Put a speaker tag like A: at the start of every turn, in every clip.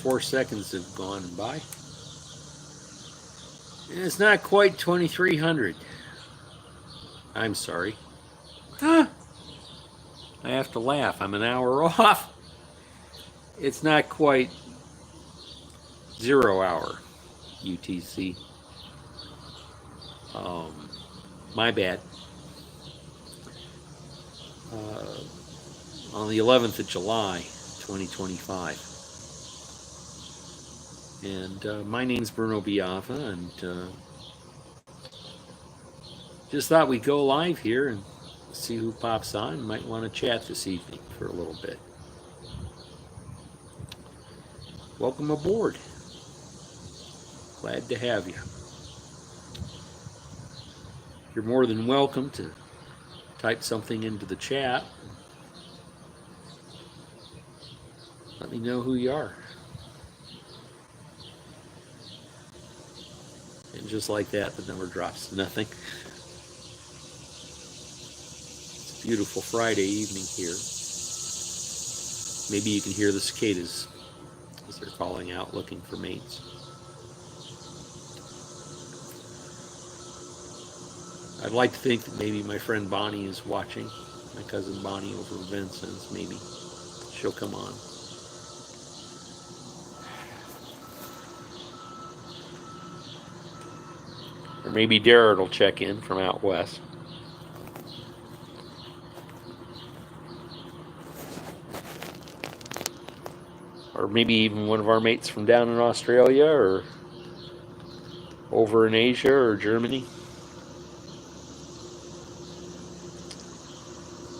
A: 4 seconds have gone by. And it's not quite 2300. I'm sorry. Huh? I have to laugh. I'm an hour off. It's not quite 0 hour UTC. My bad. On the 11th of July, 2025. And my name's Bruno Biaffa, and just thought we'd go live here and see who pops on. Might want to chat this evening for a little bit. Welcome aboard. Glad to have you. You're more than welcome to type something into the chat. Let me know who you are. And just like that, the number drops to nothing. It's a beautiful Friday evening here. Maybe you can hear the cicadas as they're calling out, looking for mates. I'd like to think that maybe my friend Bonnie is watching. My cousin Bonnie over in Vincent's. Maybe she'll come on. Or maybe Darrett will check in from out west. Or maybe even one of our mates from down in Australia or over in Asia or Germany.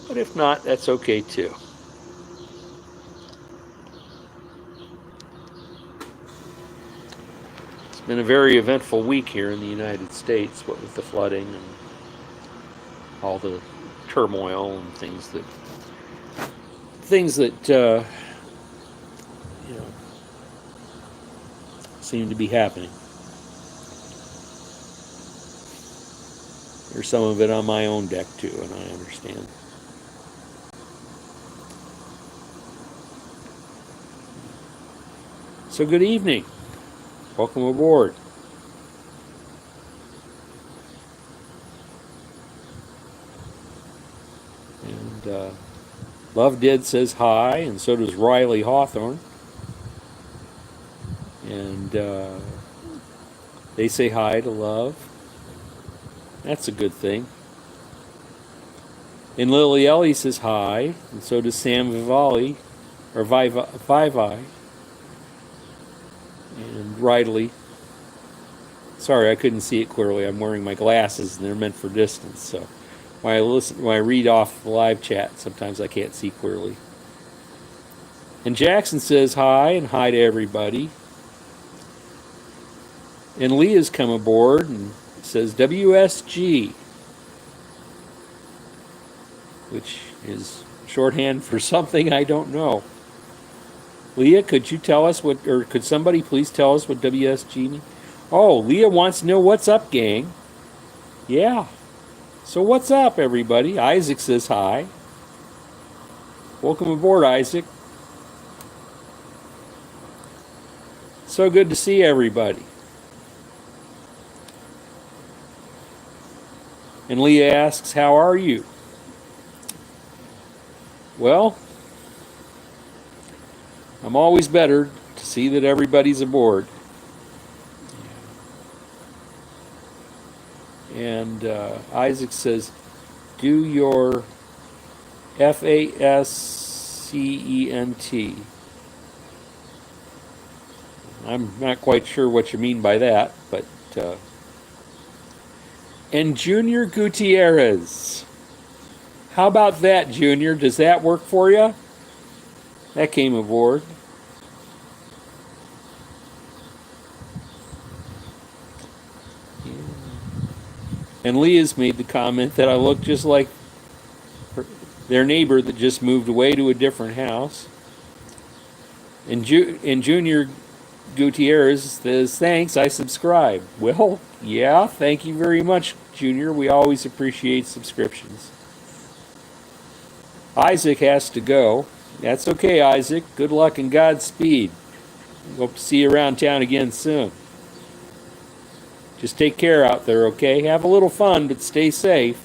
A: But if not, that's okay too. It's been a very eventful week here in the United States, what with the flooding and all the turmoil and things that seem to be happening. There's some of it on my own deck too, and I understand. So good evening. Welcome aboard. And Love Did says hi, and so does Riley Hawthorne. And they say hi to Love. That's a good thing. And Lily Ellie says hi, and so does Sam Vivalli, or Vivi. And Riley. Sorry, I couldn't see it clearly. I'm wearing my glasses, and they're meant for distance. So when I read off the live chat, sometimes I can't see clearly. And Jackson says hi, and hi to everybody. And Leah's come aboard and says WSG, which is shorthand for something I don't know. Leah, could you tell us what, or could somebody please tell us what WSG means? Oh, Leah wants to know what's up, gang. Yeah. So what's up, everybody? Isaac says hi. Welcome aboard, Isaac. So good to see everybody. And Leah asks, how are you? Well, I'm always better to see that everybody's aboard. And Isaac says, do your FASCENT. I'm not quite sure what you mean by that, but... And Junior Gutierrez. How about that, Junior? Does that work for you? That came aboard. And Leah's made the comment that I look just like their neighbor that just moved away to a different house. And Junior Gutierrez says, thanks, I subscribe. Well, yeah, thank you very much, Junior. We always appreciate subscriptions. Isaac has to go. That's okay, Isaac. Good luck and Godspeed. Hope to see you around town again soon. Just take care out there, okay? Have a little fun, but stay safe.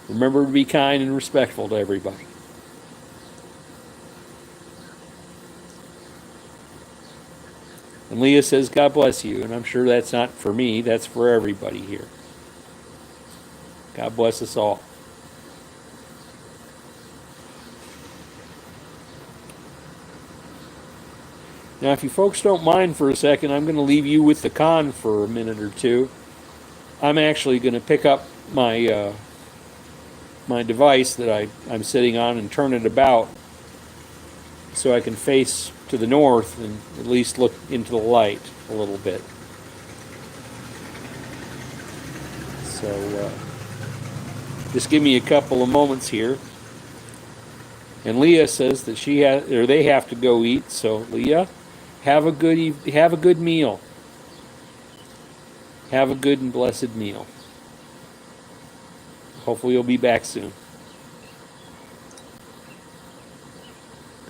A: Remember to be kind and respectful to everybody. And Leah says, God bless you. And I'm sure that's not for me, that's for everybody here. God bless us all. Now, if you folks don't mind for a second, I'm going to leave you with the con for a minute or two. I'm actually going to pick up my my device that I'm sitting on and turn it about so I can face to the north and at least look into the light a little bit. So just give me a couple of moments here. And Leah says that they have to go eat. So Leah, have a good meal. Have a good and blessed meal. Hopefully you'll be back soon.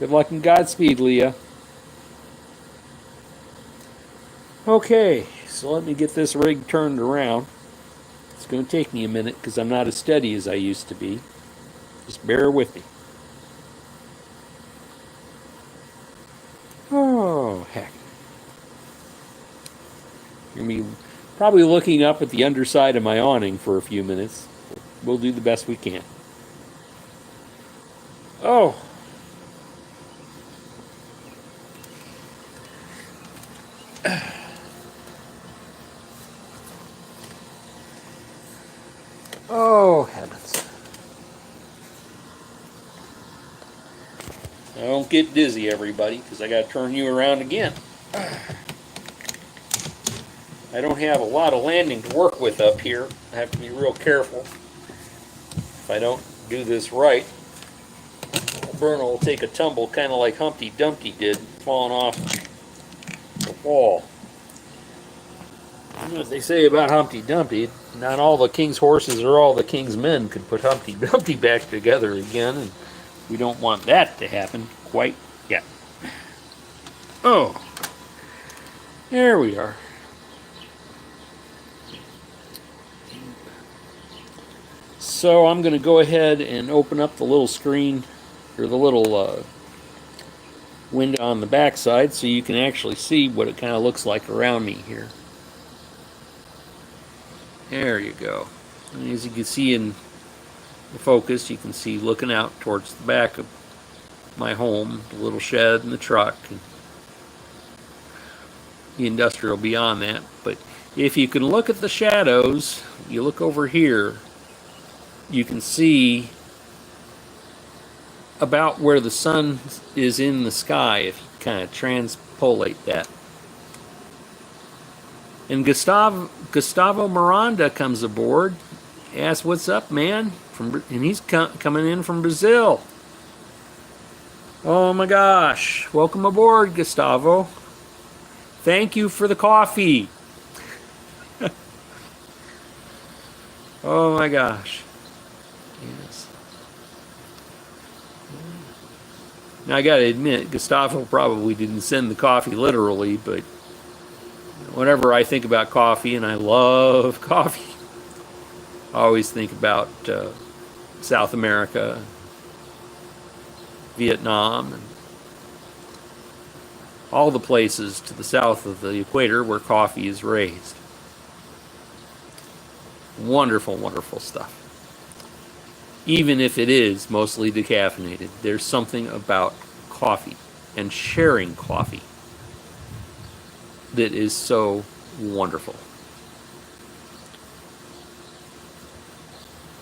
A: Good luck and Godspeed, Leah. Okay, so let me get this rig turned around. It's going to take me a minute because I'm not as steady as I used to be. Just bear with me. Oh, heck. You're going to be probably looking up at the underside of my awning for a few minutes. We'll do the best we can. Oh. Oh, heavens. Now don't get dizzy, everybody, because I got to turn you around again. I don't have a lot of landing to work with up here. I have to be real careful. If I don't do this right, Bruno will take a tumble, kind of like Humpty Dumpty did, falling off the wall. You know what they say about Humpty Dumpty, not all the king's horses or all the king's men could put Humpty Dumpty back together again, and we don't want that to happen quite yet. Oh, there we are. So I'm going to go ahead and open up the little screen, or the little window on the back side, so you can actually see what it kind of looks like around me here. There you go. And as you can see in the focus, you can see looking out towards the back of my home, the little shed and the truck, and the industrial beyond that. But if you can look at the shadows, you look over here, you can see about where the sun is in the sky if you kind of transpolate that. And Gustavo Miranda comes aboard, asks, "What's up, man?" And he's coming in from Brazil. Oh my gosh! Welcome aboard, Gustavo. Thank you for the coffee. Oh my gosh! Yes. Now I got to admit, Gustavo probably didn't send the coffee literally, but whenever I think about coffee, and I love coffee, I always think about South America, Vietnam, and all the places to the south of the equator where coffee is raised. Wonderful, wonderful stuff. Even if it is mostly decaffeinated, there's something about coffee and sharing coffee that is so wonderful.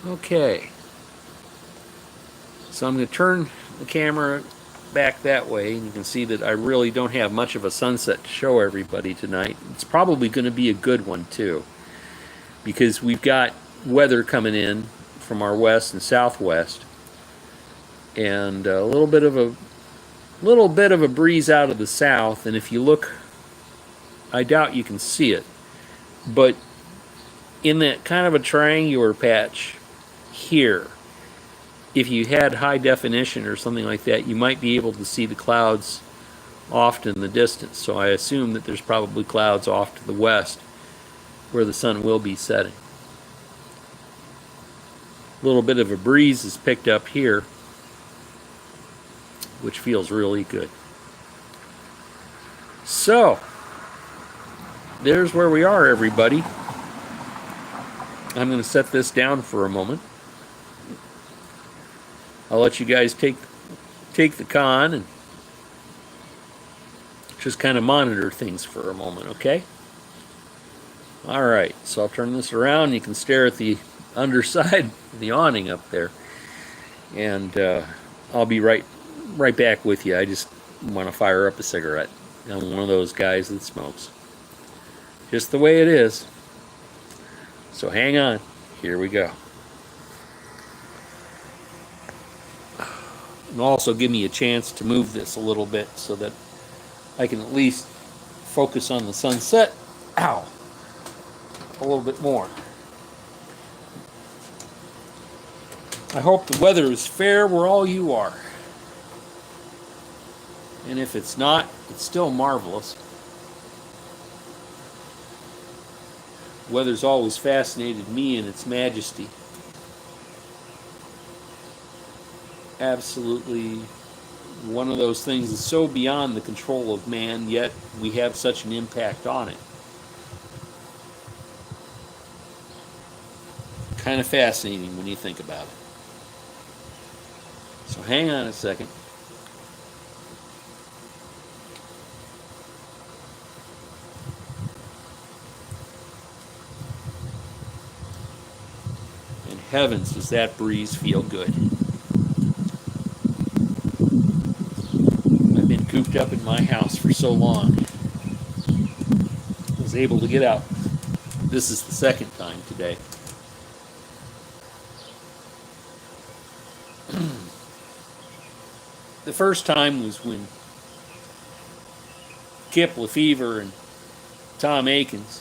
A: Okay. So I'm going to turn the camera back that way, and you can see that I really don't have much of a sunset to show everybody tonight. It's probably going to be a good one too, because we've got weather coming in from our west and southwest, and a little bit of a breeze out of the south. And if you look, I doubt you can see it, but in that kind of a triangular patch here, if you had high definition or something like that, you might be able to see the clouds off in the distance, so I assume that there's probably clouds off to the west where the sun will be setting. A little bit of a breeze is picked up here, which feels really good. So, there's where we are, everybody. I'm going to set this down for a moment. I'll let you guys take the con and just kind of monitor things for a moment, okay? All right, so I'll turn this around. You can stare at the underside of the awning up there, and I'll be right back with you. I just want to fire up a cigarette. I'm one of those guys that smokes. Just the way it is. So hang on. Here we go. And also give me a chance to move this a little bit so that I can at least focus on the sunset. Ow! A little bit more. I hope the weather is fair where all you are. And if it's not, it's still marvelous. Weather's always fascinated me in its majesty. Absolutely one of those things that's so beyond the control of man, yet we have such an impact on it. Kind of fascinating when you think about it. So hang on a second. And heavens, does that breeze feel good. I've been cooped up in my house for so long. I was able to get out. This is the second time today. The first time was when Kip Lefevre and Tom Akins,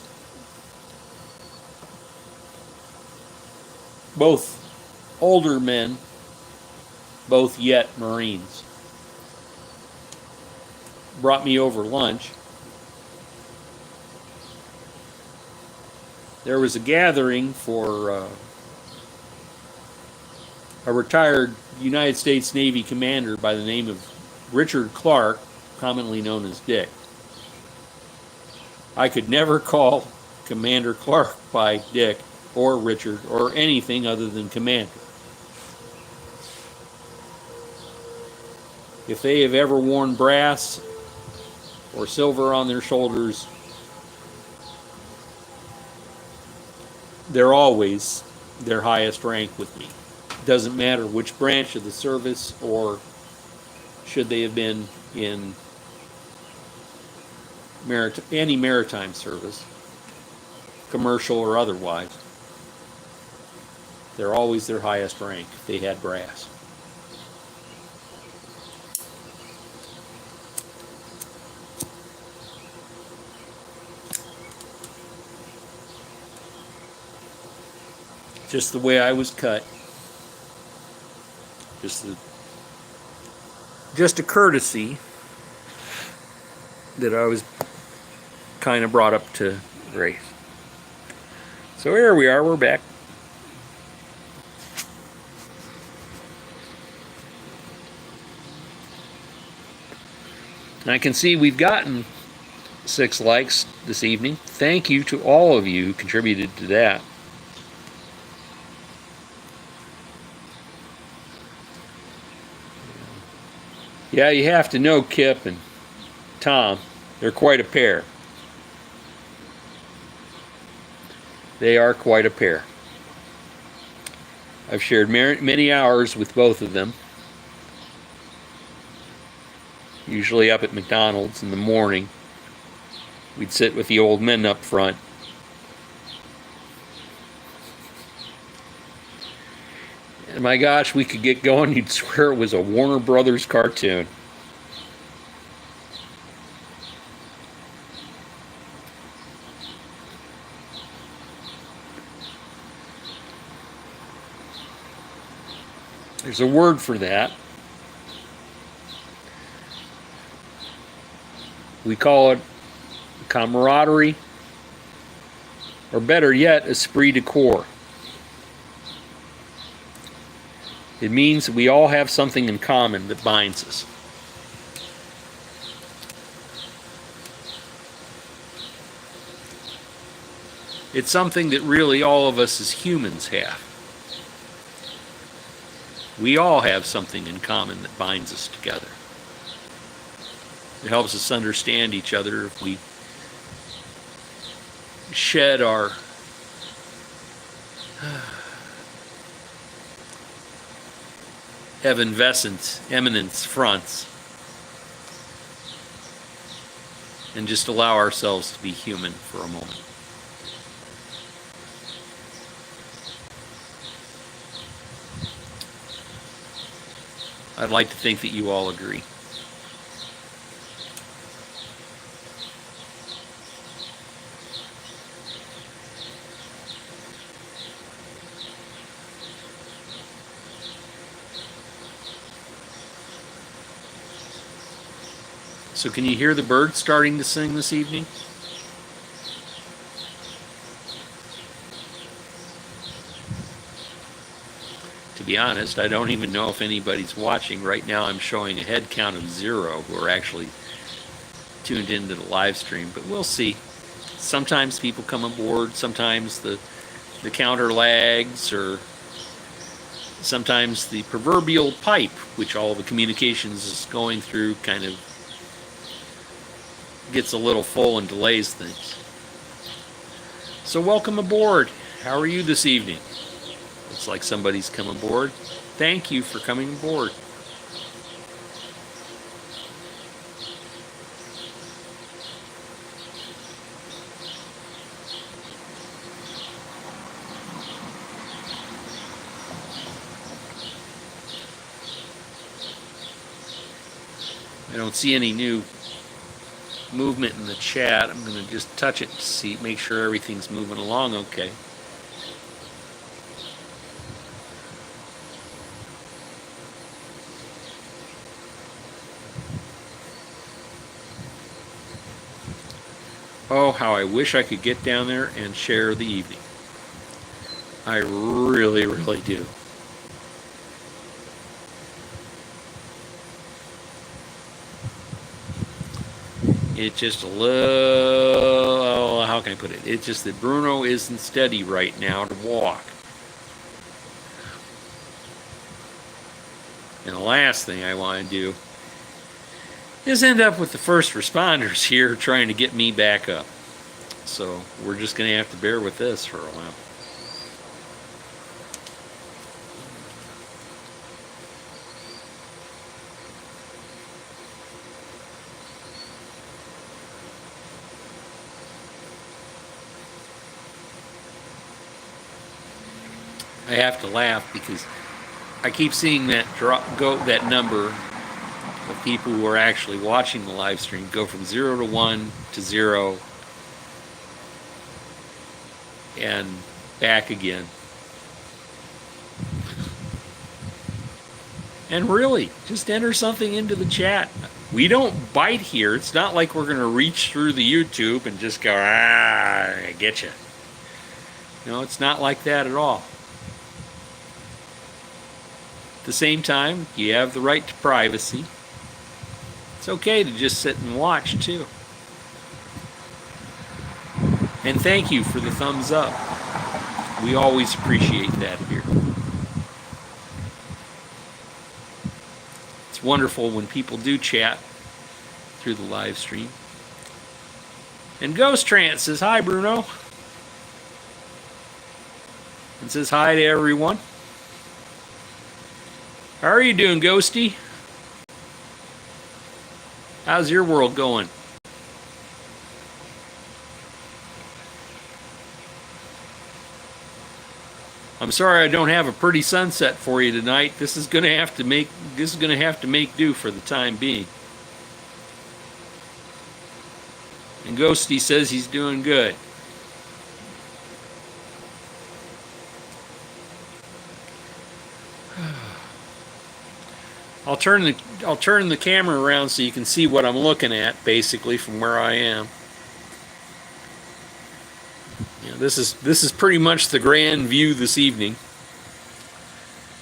A: both older men, both yet Marines, brought me over lunch. There was a gathering for a retired United States Navy commander by the name of Richard Clark, commonly known as Dick. I could never call Commander Clark by Dick or Richard or anything other than Commander. If they have ever worn brass or silver on their shoulders, they're always their highest rank with me. Doesn't matter which branch of the service, or should they have been in any maritime service, commercial or otherwise. They're always their highest rank if they had brass. Just the way I was cut. Just a courtesy that I was kind of brought up to grace. So here we are, we're back. And I can see we've gotten 6 likes this evening. Thank you to all of you who contributed to that. Yeah, you have to know Kip and Tom. They're quite a pair. They are quite a pair. I've shared many hours with both of them. Usually up at McDonald's in the morning. We'd sit with the old men up front. And my gosh, we could get going. You'd swear it was a Warner Brothers cartoon. There's a word for that. We call it camaraderie, or better yet, esprit de corps. It means we all have something in common that binds us. It's something that really all of us as humans have. We all have something in common that binds us together. It helps us understand each other if we shed our eminence fronts and just allow ourselves to be human for a moment. I'd like to think that you all agree. So can you hear the birds starting to sing this evening? To be honest, I don't even know if anybody's watching. Right now I'm showing a head count of 0 who are actually tuned into the live stream, but we'll see. Sometimes people come aboard, sometimes the counter lags, or sometimes the proverbial pipe, which all the communications is going through, kind of gets a little full and delays things. So welcome aboard. How are you this evening? Looks like somebody's come aboard. Thank you for coming aboard. I don't see any new movement in the chat. I'm going to just touch it to see, make sure everything's moving along okay. Oh, how I wish I could get down there and share the evening. I really, really do. It's just a little, how can I put it? It's just that Bruno isn't steady right now to walk. And the last thing I want to do is end up with the first responders here trying to get me back up. So we're just going to have to bear with this for a while. I have to laugh because I keep seeing that that number of people who are actually watching the live stream go from 0 to 1 to 0 and back again. And really, just enter something into the chat. We don't bite here. It's not like we're going to reach through the YouTube and just go, I get you. No, it's not like that at all. At the same time, you have the right to privacy. It's okay to just sit and watch too. And thank you for the thumbs up. We always appreciate that here. It's wonderful when people do chat through the live stream. And Ghost Trance says, hi Bruno. And says hi to everyone. How are you doing, Ghosty? How's your world going? I'm sorry I don't have a pretty sunset for you tonight. This is going to have to make do for the time being. And Ghosty says he's doing good. I'll turn the camera around so you can see what I'm looking at, basically, from where I am. Yeah, this is pretty much the grand view this evening.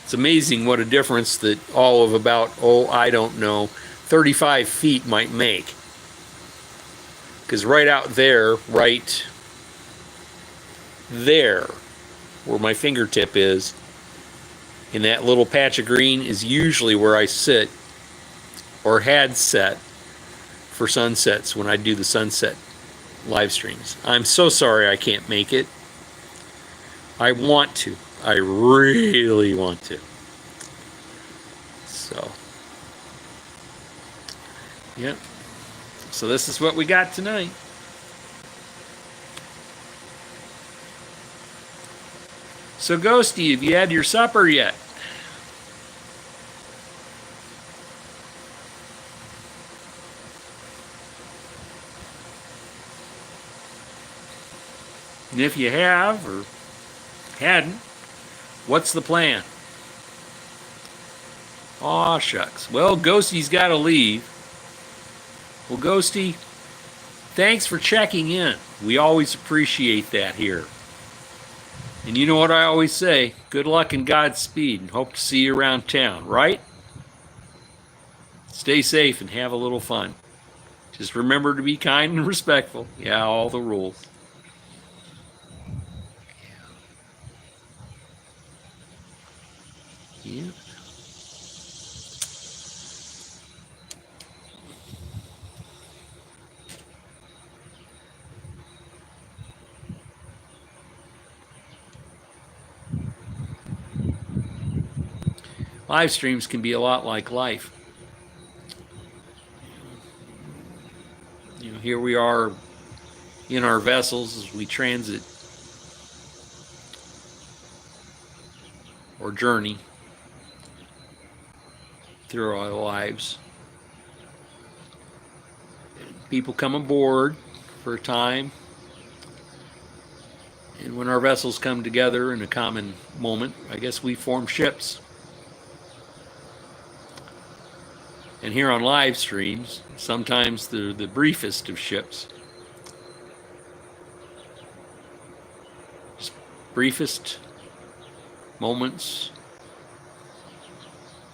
A: It's amazing what a difference that all of about, I don't know, 35 feet might make. Because right out there, right there, where my fingertip is, in that little patch of green is usually where I sit, or had set, for sunsets when I do the sunset live streams. I'm so sorry I can't make it. I want to. I really want to. So, yep. So this is what we got tonight. So Ghosty, have you had your supper yet? And if you have or hadn't, what's the plan? Aw, shucks. Well, Ghosty's got to leave. Well, Ghosty, thanks for checking in. We always appreciate that here. And you know what I always say, good luck and Godspeed, and hope to see you around town, right? Stay safe and have a little fun. Just remember to be kind and respectful. Yeah, all the rules. Yeah. Live streams can be a lot like life. You know, here we are in our vessels as we transit or journey through our lives. People come aboard for a time, and when our vessels come together in a common moment, I guess we form ships. And here on live streams, sometimes they're the briefest of ships. Just briefest moments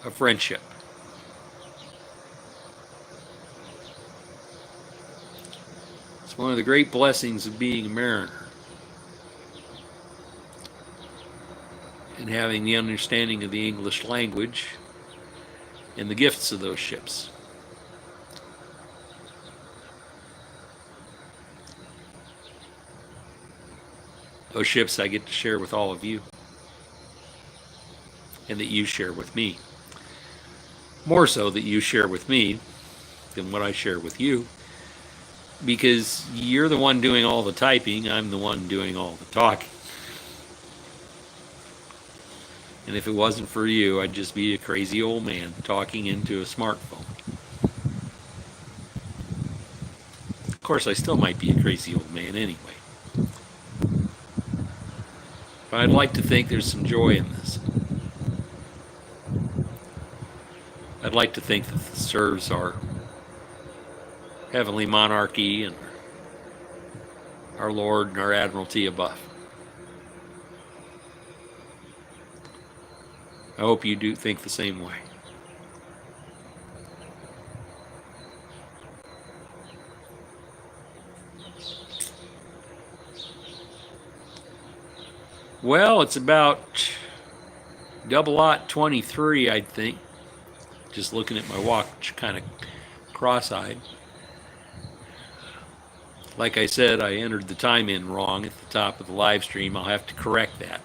A: of friendship. It's one of the great blessings of being a mariner and having the understanding of the English language and the gifts of those ships. Those ships I get to share with all of you, and that you share with me. More so that you share with me than what I share with you, because you're the one doing all the typing, I'm the one doing all the talking. And if it wasn't for you, I'd just be a crazy old man talking into a smartphone. Of course, I still might be a crazy old man anyway. But I'd like to think there's some joy in this. I'd like to think that this serves our heavenly monarchy and our Lord and our Admiralty above. I hope you do think the same way. Well, it's about 00:23, I think. Just looking at my watch, kind of cross-eyed. Like I said, I entered the time in wrong at the top of the live stream. I'll have to correct that.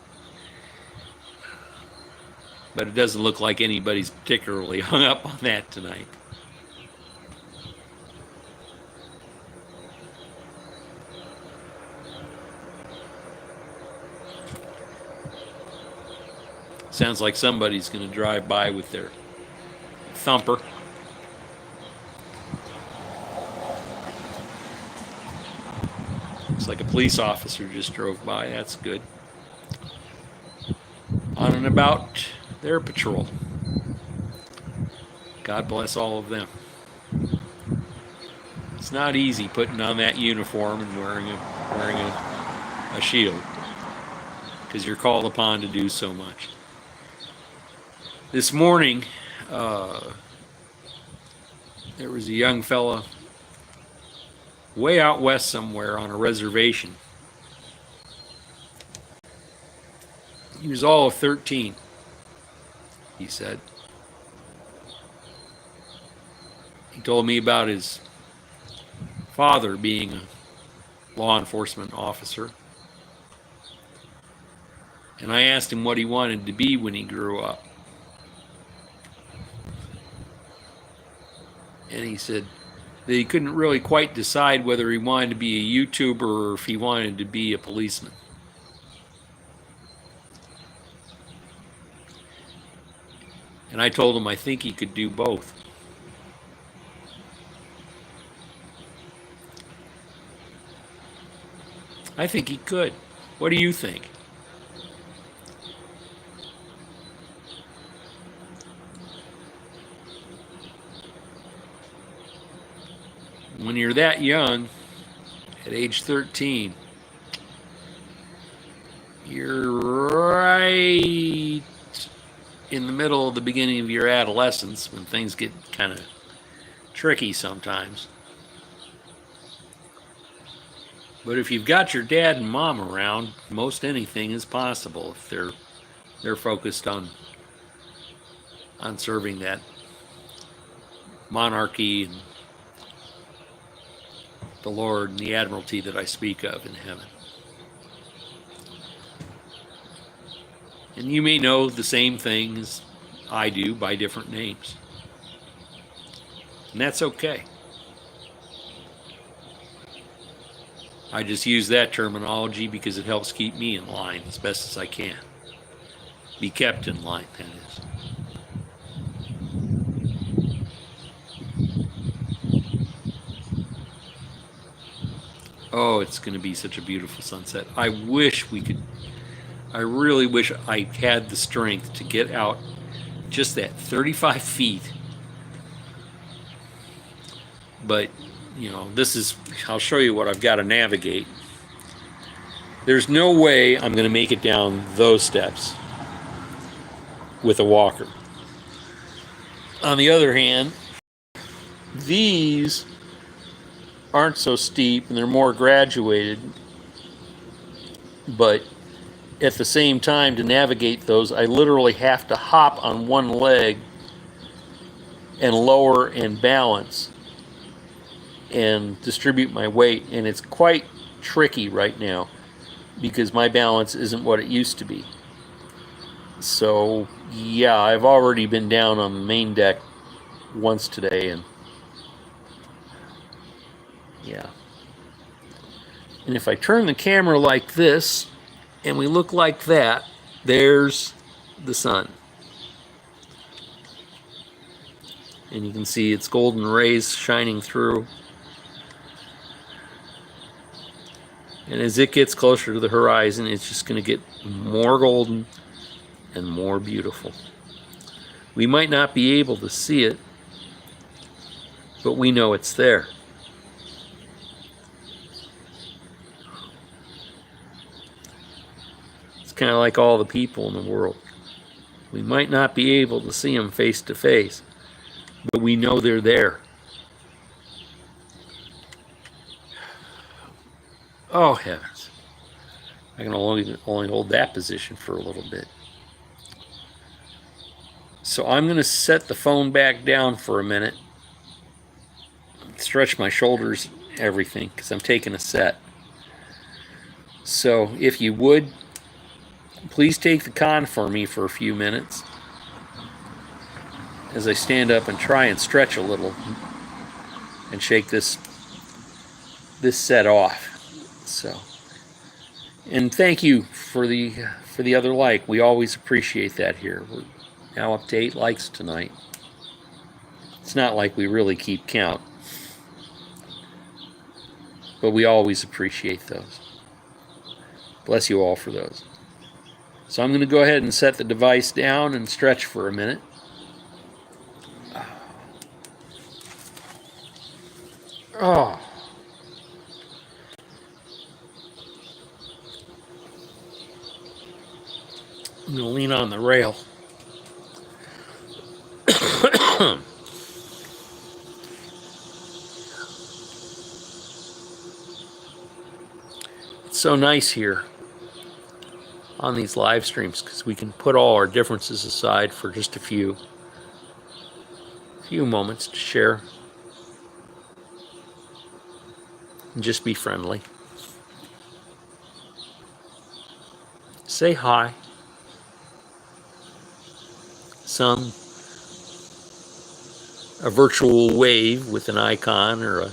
A: But it doesn't look like anybody's particularly hung up on that tonight. Sounds like somebody's going to drive by with their thumper. Looks like a police officer just drove by. That's good. On and about their patrol. God bless all of them. It's not easy putting on that uniform and wearing a shield, because you're called upon to do so much. This morning, there was a young fella way out west somewhere on a reservation. He was all of 13, he said. He told me about his father being a law enforcement officer. And I asked him what he wanted to be when he grew up. And he said that he couldn't really quite decide whether he wanted to be a YouTuber or if he wanted to be a policeman. And I told him I think he could do both. I think he could. What do you think? When you're that young, at age 13, you're right in the middle of the beginning of your adolescence, when things get kind of tricky sometimes. But if you've got your dad and mom around, most anything is possible if they're focused on serving that monarchy and the Lord and the admiralty that I speak of in heaven. And you may know the same thing as I do by different names. And that's okay. I just use that terminology because it helps keep me in line as best as I can. Be kept in line, that is. Oh, it's going to be such a beautiful sunset. I really wish I had the strength to get out just that 35 feet. But, I'll show you what I've got to navigate. There's no way I'm going to make it down those steps with a walker. On the other hand, these aren't so steep and they're more graduated, but at the same time, to navigate those, I literally have to hop on one leg and lower and balance and distribute my weight, and it's quite tricky right now because my balance isn't what it used to be. So yeah, I've already been down on the main deck once today, and yeah. And if I turn the camera like this and we look like that, there's the sun. And you can see its golden rays shining through. And as it gets closer to the horizon, it's just going to get more golden and more beautiful. We might not be able to see it, but we know it's there. It's kind of like all the people in the world. We might not be able to see them face to face, but we know they're there. Oh heavens. I can only hold that position for a little bit. So I'm going to set the phone back down for a minute. Stretch my shoulders, everything, because I'm taking a set. So if you would, please take the con for me for a few minutes as I stand up and try and stretch a little and shake this set off. So, and thank you for the other like. We always appreciate that here. We're now up to 8 likes tonight. It's not like we really keep count, but we always appreciate those. Bless you all for those. So I'm going to go ahead and set the device down and stretch for a minute. Oh, I'm going to lean on the rail. It's so nice here on these live streams because we can put all our differences aside for just a few moments to share and just be friendly. Say hi. A virtual wave with an icon or an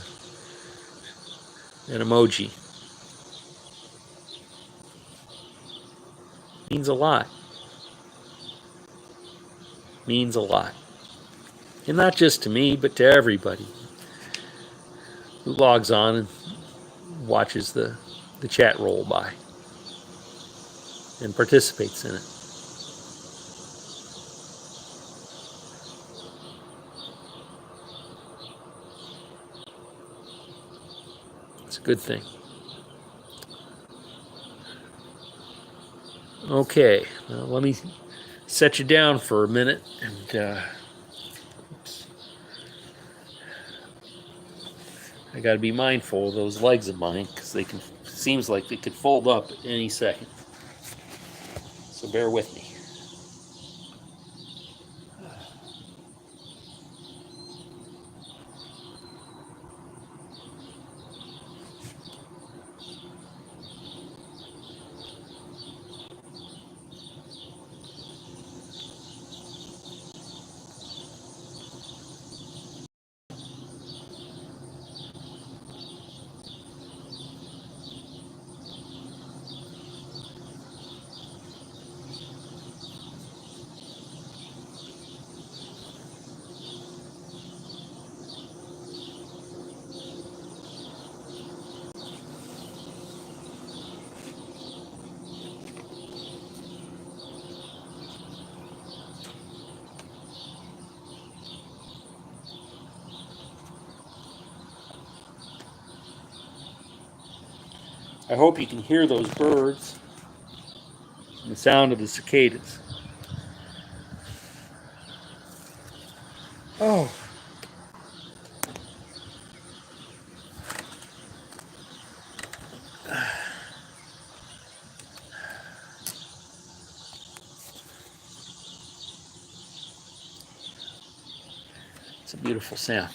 A: emoji means a lot. Means a lot. And not just to me, but to everybody who logs on and watches the chat roll by and participates in it. It's a good thing. Okay, well, let me set you down for a minute and I got to be mindful of those legs of mine because seems like they could fold up at any second. So bear with me. I hope you can hear those birds and the sound of the cicadas. Oh. It's a beautiful sound.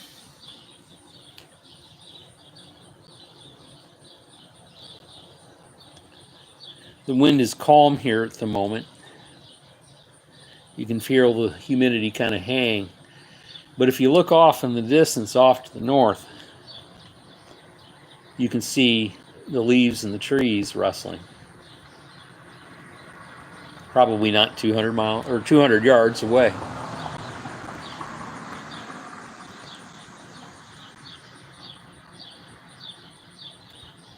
A: The wind is calm here at the moment. You can feel the humidity kind of hang. But if you look off in the distance, off to the north, you can see the leaves in the trees rustling. Probably not 200 yards away.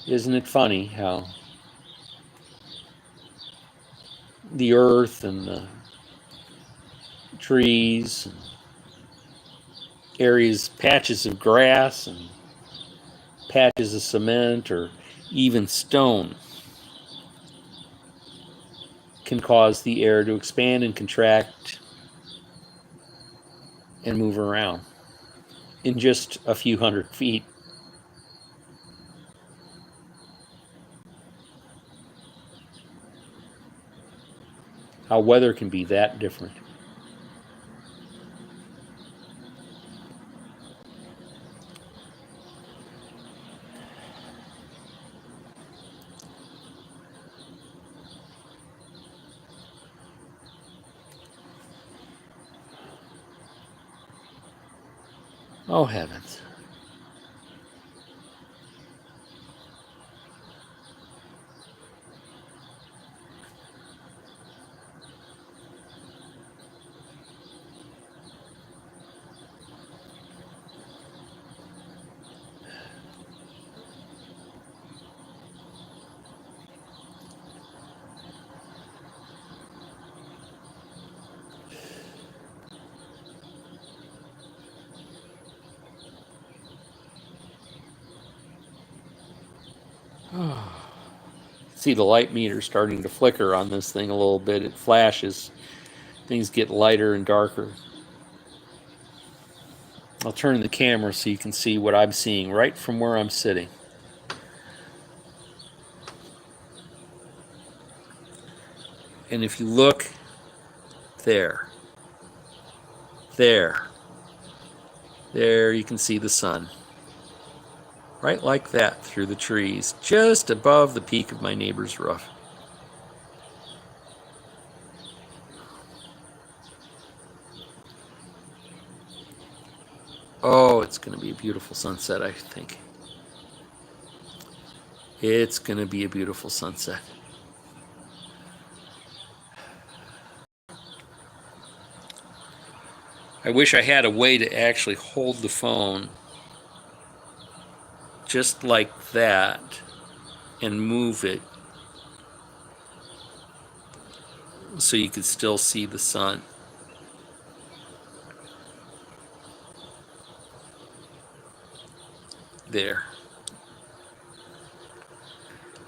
A: Isn't it funny how the earth and the trees and areas, patches of grass and patches of cement or even stone can cause the air to expand and contract and move around in just a few hundred feet. How weather can be that different. Oh, heavens. See the light meter starting to flicker on this thing a little bit. It flashes. Things get lighter and darker. I'll turn the camera so you can see what I'm seeing right from where I'm sitting. And if you look there, there you can see the sun. Right like that through the trees, just above the peak of my neighbor's roof. Oh, it's going to be a beautiful sunset, I think. It's going to be a beautiful sunset. I wish I had a way to actually hold the phone just like that and move it so you could still see the sun. There.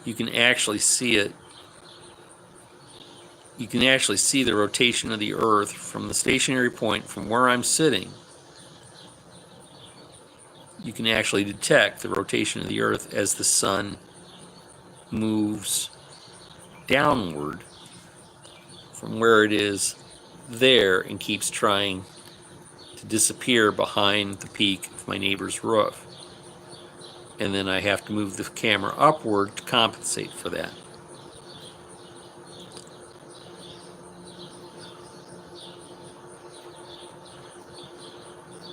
A: You can actually see it. You can actually see the rotation of the Earth from the stationary point from where I'm sitting. You can actually detect the rotation of the Earth as the sun moves downward from where it is there and keeps trying to disappear behind the peak of my neighbor's roof. And then I have to move the camera upward to compensate for that.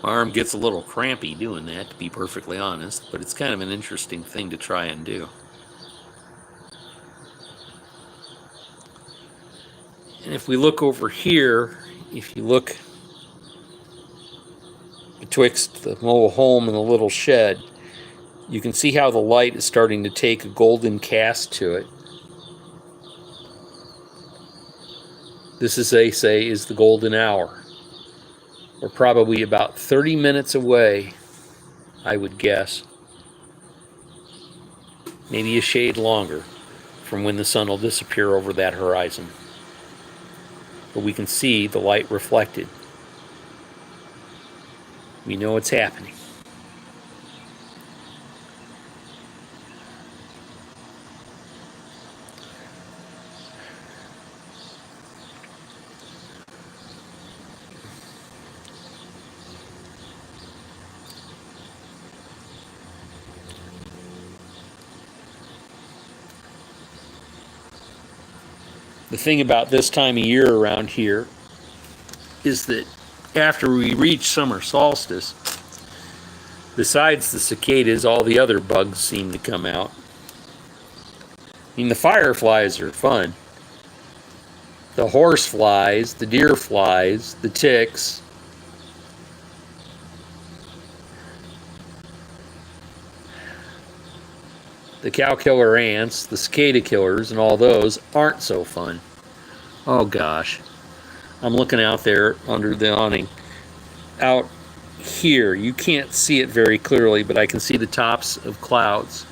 A: My arm gets a little crampy doing that, to be perfectly honest, but it's kind of an interesting thing to try and do. And if we look over here, if you look betwixt the mobile home and the little shed, you can see how the light is starting to take a golden cast to it. This, as they say, is the golden hour. We're probably about 30 minutes away, I would guess. Maybe a shade longer from when the sun will disappear over that horizon. But we can see the light reflected. We know it's happening. The thing about this time of year around here is that after we reach summer solstice, besides the cicadas, all the other bugs seem to come out. I mean, the fireflies are fun. The horse flies, the deer flies, the ticks. The cow killer ants, the cicada killers, and all those aren't so fun. Oh gosh. I'm looking out there under the awning. Out here, you can't see it very clearly, but I can see the tops of clouds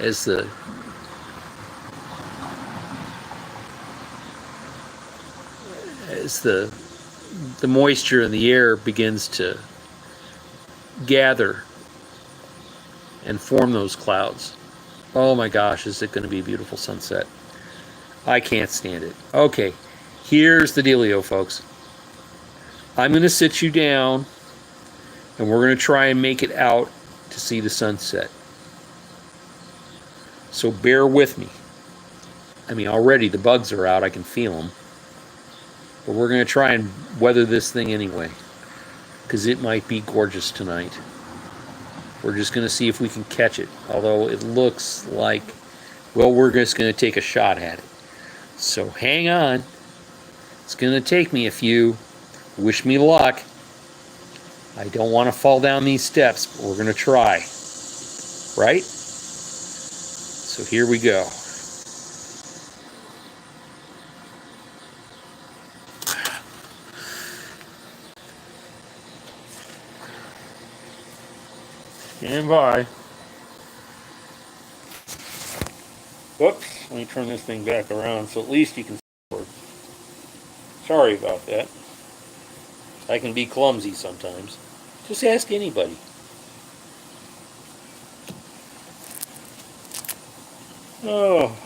A: as the moisture in the air begins to gather and form those clouds. Oh my gosh, is it going to be a beautiful sunset? I can't stand it. Okay, here's the dealio, folks. I'm going to sit you down, and we're going to try and make it out to see the sunset. So bear with me. I mean, already the bugs are out. I can feel them. But we're going to try and weather this thing anyway, because it might be gorgeous tonight. We're just going to see if we can catch it, although it looks like, well, we're just going to take a shot at it. So hang on. It's going to take me a few. Wish me luck. I don't want to fall down these steps, but we're going to try. Right? So here we go. Stand by. Whoops, let me turn this thing back around so at least you can see it. Sorry about that. I can be clumsy sometimes. Just ask anybody. Oh.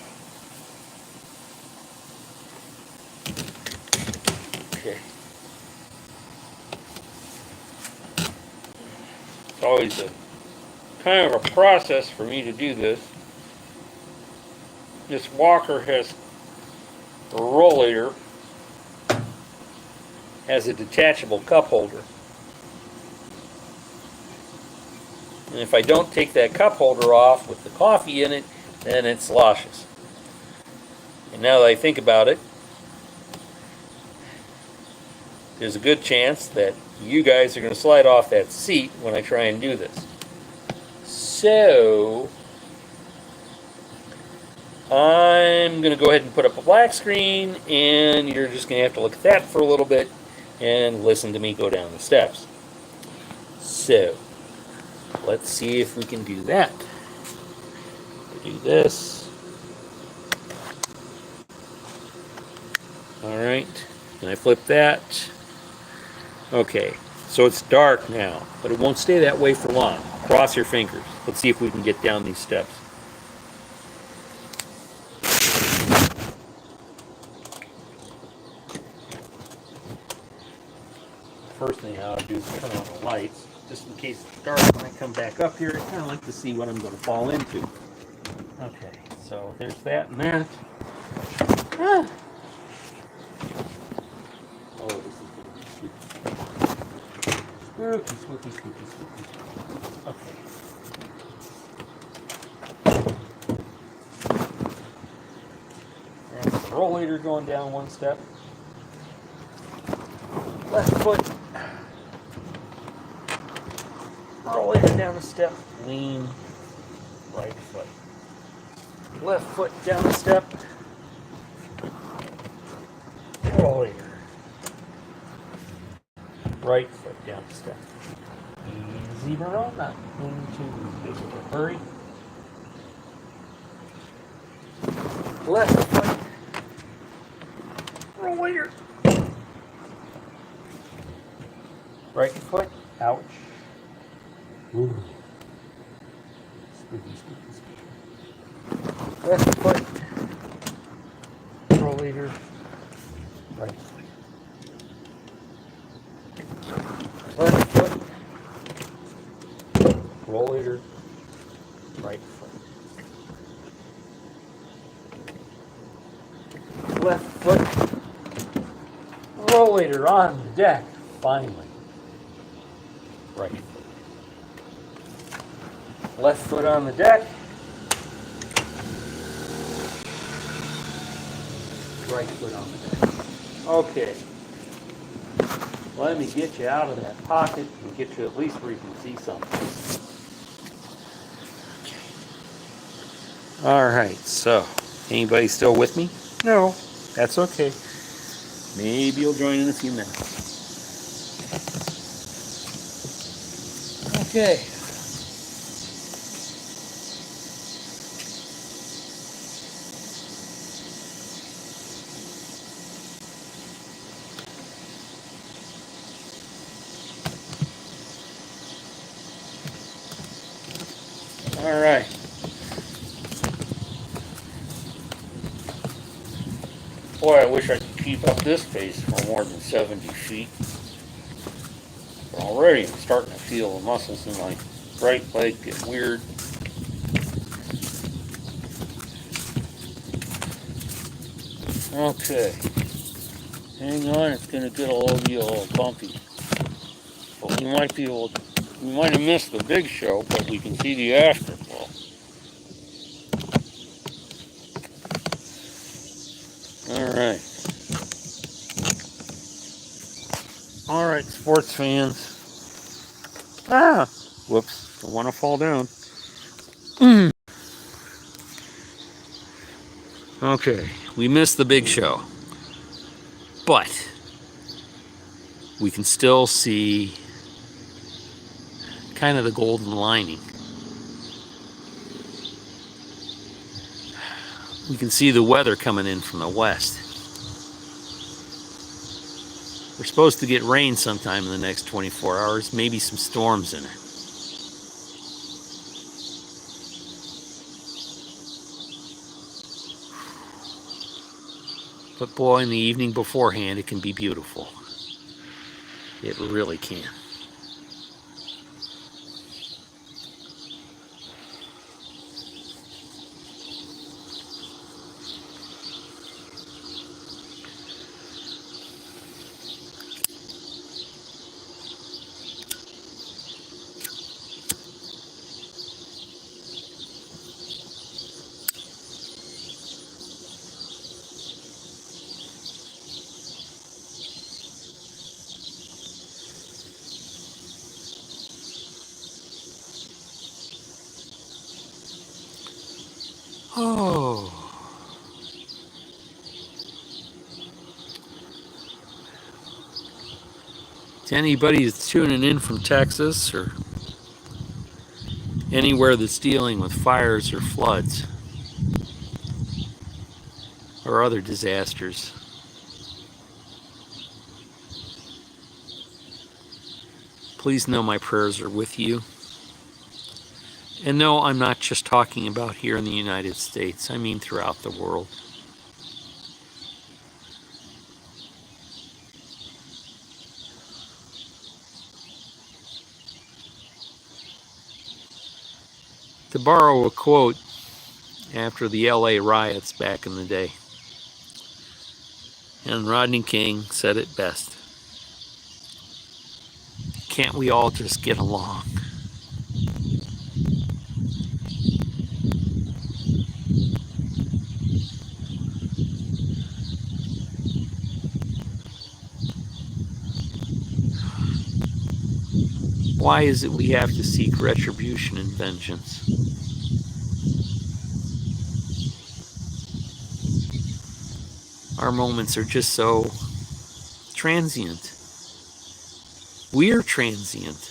A: Okay. It's always a kind of a process for me to do this. This walker has a rollator, has a detachable cup holder. And if I don't take that cup holder off with the coffee in it, then it sloshes. And now that I think about it, there's a good chance that you guys are going to slide off that seat when I try and do this. So I'm going to go ahead and put up a black screen, and you're just going to have to look at that for a little bit and listen to me go down the steps. So let's see if we can do that. Do this. All right. Can I flip that? Okay. So it's dark now, but it won't stay that way for long. Cross your fingers. Let's see if we can get down these steps. First thing I'll do is turn on the lights, just in case it's dark. When I come back up here, I kind of like to see what I'm going to fall into. Okay, so there's that and that. Ah. Oh, this is going to be spooky. Spooky. Okay. There's the rollator going down one step. Left foot. Rollator down a step. Lean. Right foot. Left foot down a step. Rollator. Right foot down a step. Easy to roll, not in too big of a hurry. Left foot. Rollator. Right foot. Ouch. Ooh. Spooky. Left foot. Rollator. Right foot. Left foot. Rollator. Right foot. Left foot. Rollator on the deck. Finally. Right foot. Left foot on the deck. Right foot on the deck. Okay. Let me get you out of that pocket and get you at least where you can see something. All right, so anybody still with me? No, that's okay. Maybe you'll join in a few minutes. Okay. All right. Boy, I wish I could keep up this pace for more than 70 feet. But already I'm starting to feel the muscles in my right leg get weird. Okay. Hang on, it's going to get a little bumpy. But we might have missed the big show, but we can see the afterglow. All right, sports fans. Whoops, don't want to fall down. Okay, we missed the big show, but we can still see kind of the golden lining. You can see the weather coming in from the west. We're supposed to get rain sometime in the next 24 hours, maybe some storms in it. But boy, in the evening beforehand, it can be beautiful. It really can. Oh. To anybody that's tuning in from Texas or anywhere that's dealing with fires or floods or other disasters, please know my prayers are with you. And no, I'm not just talking about here in the United States. I mean throughout the world. To borrow a quote after the LA riots back in the day, and Rodney King said it best, can't we all just get along? Why is it we have to seek retribution and vengeance? Our moments are just so transient. We're transient.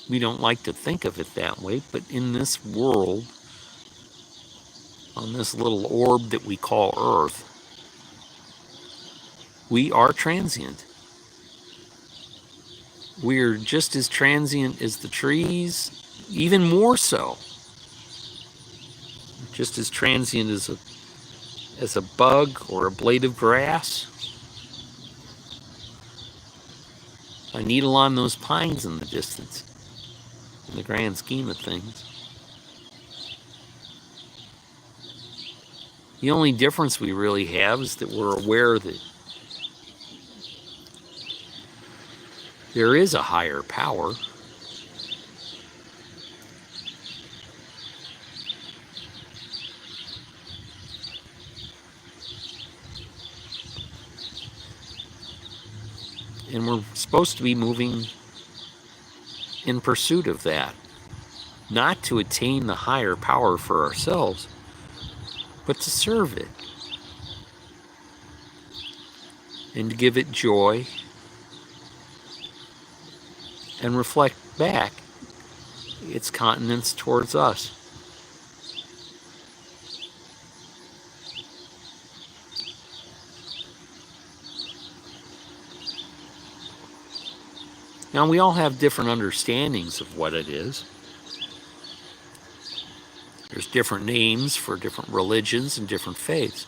A: We don't like to think of it that way, but in this world, on this little orb that we call Earth, we are transient. We're just as transient as the trees, even more so. Just as transient as a bug or a blade of grass. A needle on those pines in the distance, in the grand scheme of things. The only difference we really have is that we're aware that there is a higher power. And we're supposed to be moving in pursuit of that. Not to attain the higher power for ourselves, but to serve it. And to give it joy. And reflect back its continence towards us. Now, we all have different understandings of what it is. There's different names for different religions and different faiths.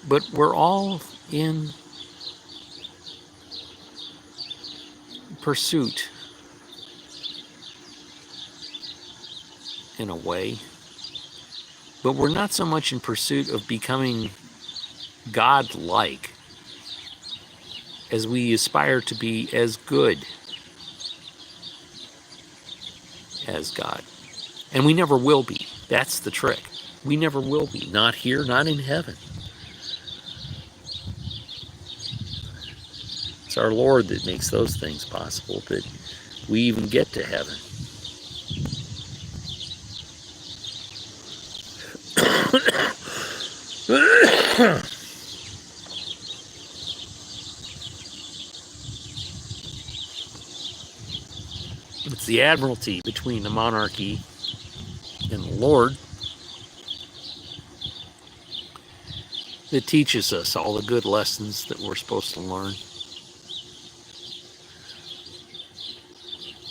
A: But we're all in pursuit, in a way. But we're not so much in pursuit of becoming God-like as we aspire to be as good as God. And we never will be. That's the trick. We never will be. Not here, not in heaven. It's our Lord that makes those things possible, that we even get to heaven. the admiralty between the monarchy and the Lord that teaches us all the good lessons that we're supposed to learn.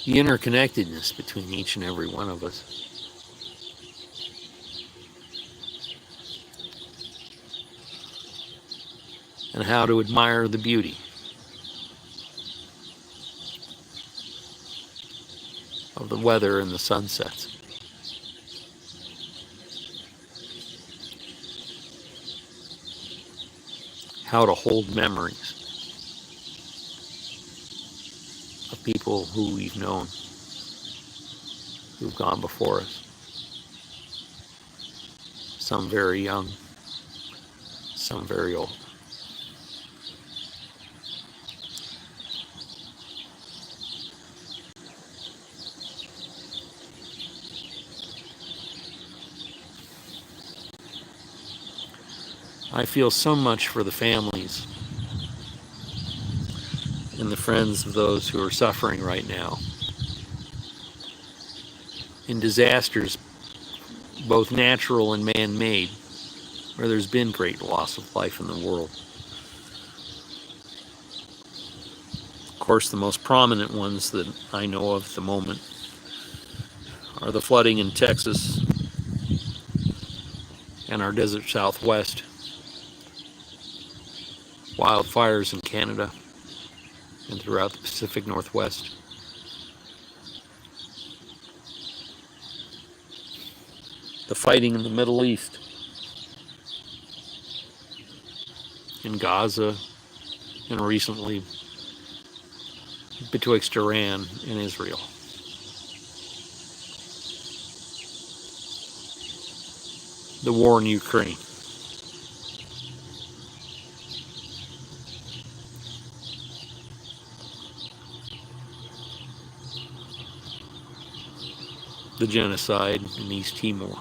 A: The interconnectedness between each and every one of us. And how to admire the beauty of the weather and the sunsets. How to hold memories of people who we've known, who've gone before us. Some very young, some very old. I feel so much for the families and the friends of those who are suffering right now in disasters, both natural and man-made, where there's been great loss of life in the world. Of course, the most prominent ones that I know of at the moment are the flooding in Texas and our desert Southwest, wildfires in Canada and throughout the Pacific Northwest. The fighting in the Middle East, in Gaza, and recently betwixt Iran and Israel. The war in Ukraine. The genocide in East Timor,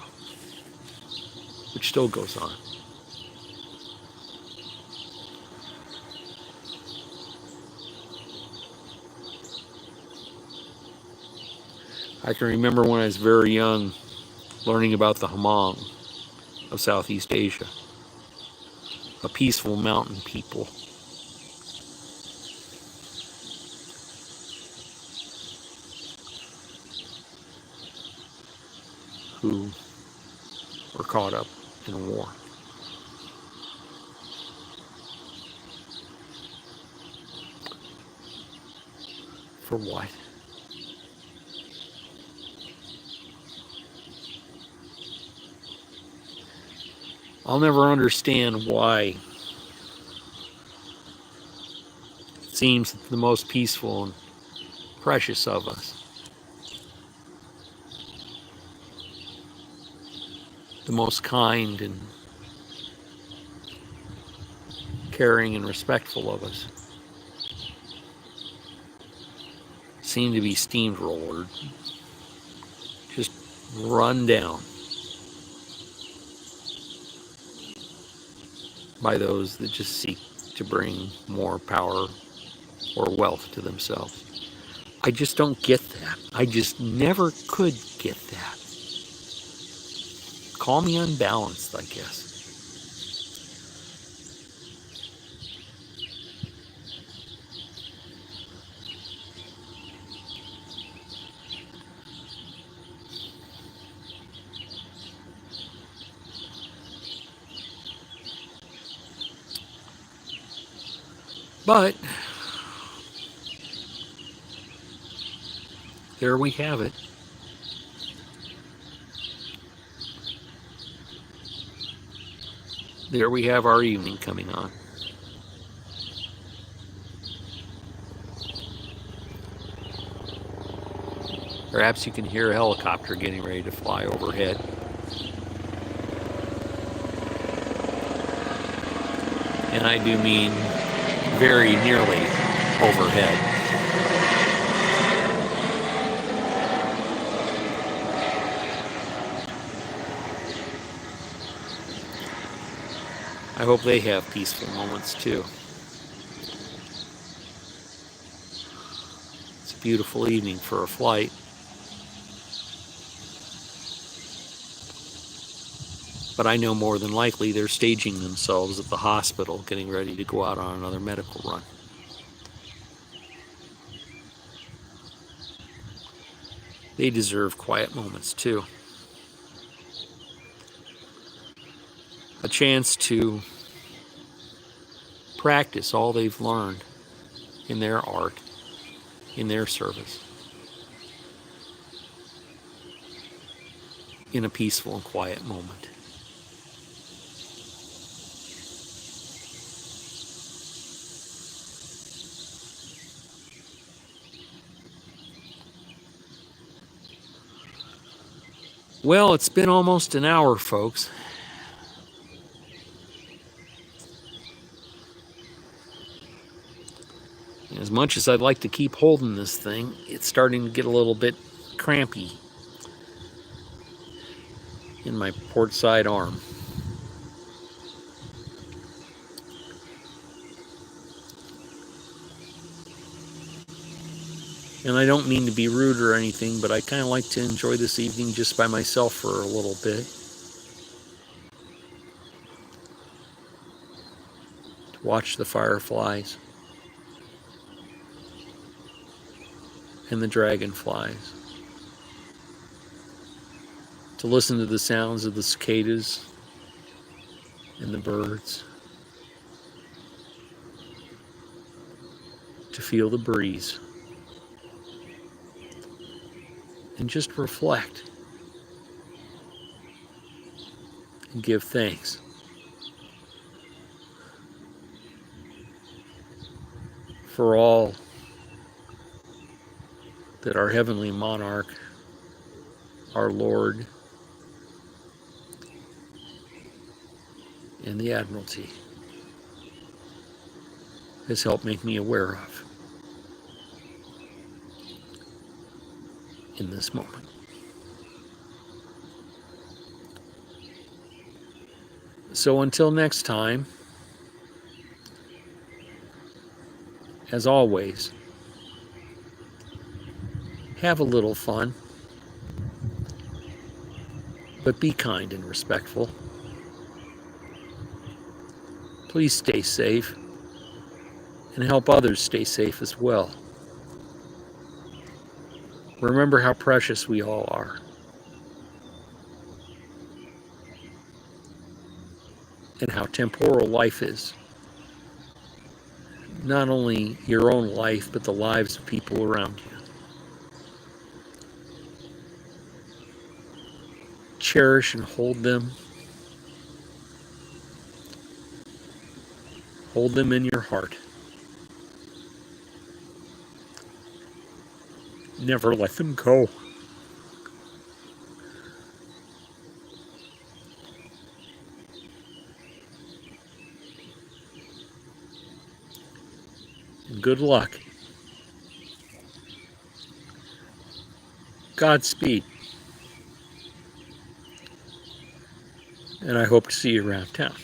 A: which still goes on. I can remember when I was very young learning about the Hmong of Southeast Asia, a peaceful mountain people who were caught up in a war. For what? I'll never understand why it seems the most peaceful and precious of us, the most kind and caring and respectful of us, seem to be steamrollered, just run down by those that just seek to bring more power or wealth to themselves. I just don't get that. I just never could get that. Call me unbalanced, I guess. But there we have it. There we have our evening coming on. Perhaps you can hear a helicopter getting ready to fly overhead. And I do mean very nearly overhead. I hope they have peaceful moments too. It's a beautiful evening for a flight. But I know more than likely they're staging themselves at the hospital, getting ready to go out on another medical run. They deserve quiet moments too. A chance to practice all they've learned in their art, in their service, in a peaceful and quiet moment. Well, it's been almost an hour, folks. As much as I'd like to keep holding this thing, it's starting to get a little bit crampy in my port side arm. And I don't mean to be rude or anything, but I kind of like to enjoy this evening just by myself for a little bit. To watch the fireflies and the dragonflies. To listen to the sounds of the cicadas and the birds. To feel the breeze. And just reflect and give thanks for all that our heavenly monarch, our Lord, and the Admiralty has helped make me aware of in this moment. So until next time, as always, have a little fun, but be kind and respectful. Please stay safe and help others stay safe as well. Remember how precious we all are. And how temporal life is. Not only your own life, but the lives of people around you. Cherish and hold them. Hold them in your heart. Never let them go. And good luck. Godspeed. And I hope to see you around town.